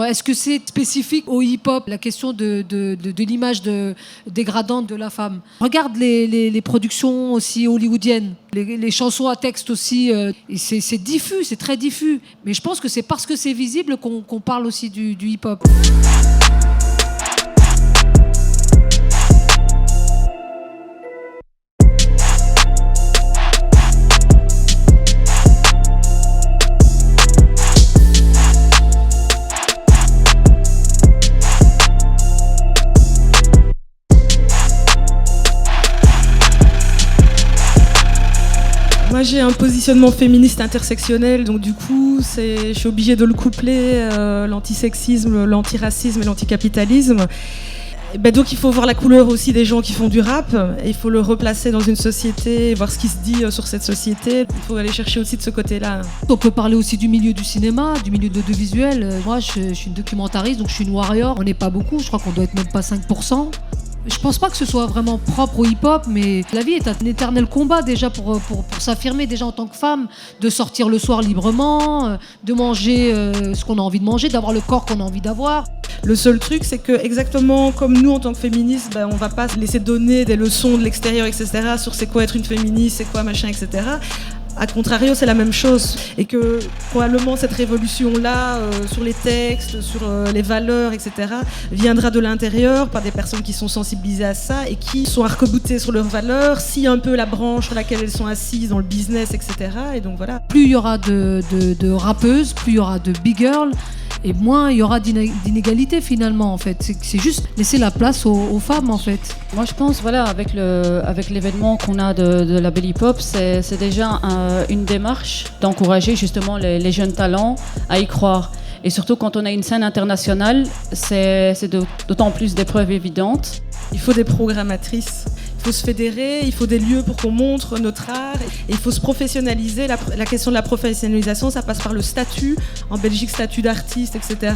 Est-ce que c'est spécifique au hip-hop, la question de l'image dégradante de la femme? Regarde les productions aussi hollywoodiennes, les chansons à texte aussi, c'est diffus, c'est très diffus. Mais je pense que c'est parce que c'est visible qu'on parle aussi du hip-hop. Moi j'ai un positionnement féministe intersectionnel, donc du coup je suis obligée de le coupler, l'antisexisme, l'antiracisme et l'anticapitalisme. Donc il faut voir la couleur aussi des gens qui font du rap, et il faut le replacer dans une société, voir ce qui se dit sur cette société. Il faut aller chercher aussi de ce côté-là. On peut parler aussi du milieu du cinéma, du milieu de l'audiovisuel. Moi je suis une documentariste, donc je suis une warrior. On n'est pas beaucoup, je crois qu'on doit être même pas 5%. Je pense pas que ce soit vraiment propre au hip-hop, mais la vie est un éternel combat déjà pour s'affirmer déjà en tant que femme, de sortir le soir librement, de manger ce qu'on a envie de manger, d'avoir le corps qu'on a envie d'avoir. Le seul truc, c'est que exactement comme nous en tant que féministes, on va pas se laisser donner des leçons de l'extérieur, etc. sur c'est quoi être une féministe, c'est quoi machin, etc. A contrario, c'est la même chose, et que probablement cette révolution-là, sur les textes, sur les valeurs, etc., viendra de l'intérieur par des personnes qui sont sensibilisées à ça et qui sont arc-boutées sur leurs valeurs, si un peu la branche sur laquelle elles sont assises dans le business, etc. Et donc voilà. Plus il y aura de rappeuses, plus il y aura de big girls, et moins il y aura d'inégalité finalement en fait. C'est juste laisser la place aux femmes en fait. Moi je pense avec l'événement qu'on a de la Belle Hip Hop, c'est déjà une démarche d'encourager justement les jeunes talents à y croire. Et surtout quand on a une scène internationale, c'est d'autant plus des preuves évidentes. Il faut des programmatrices. Il faut se fédérer, il faut des lieux pour qu'on montre notre art, et il faut se professionnaliser. La question de la professionnalisation, ça passe par le statut, en Belgique statut d'artiste, etc.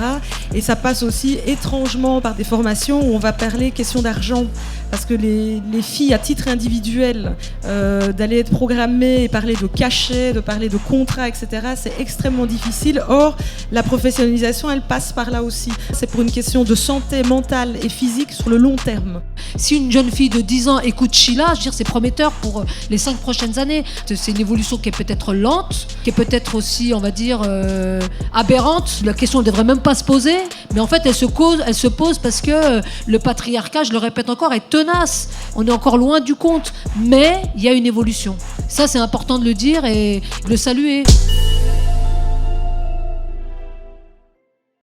Et ça passe aussi étrangement par des formations où on va parler question d'argent, parce que les filles à titre individuel, d'aller être programmées et parler de cachets, de parler de contrats, etc., c'est extrêmement difficile. Or, la professionnalisation, elle passe par là aussi. C'est pour une question de santé mentale et physique sur le long terme. Si une jeune fille de 10 ans écoute Sheila, je veux dire, c'est prometteur pour les 5 prochaines années. C'est une évolution qui est peut-être lente, qui est peut-être aussi, on va dire, aberrante. La question ne devrait même pas se poser, mais en fait, elle se pose parce que le patriarcat, je le répète encore, est tenace. On est encore loin du compte, mais il y a une évolution. Ça, c'est important de le dire et de le saluer.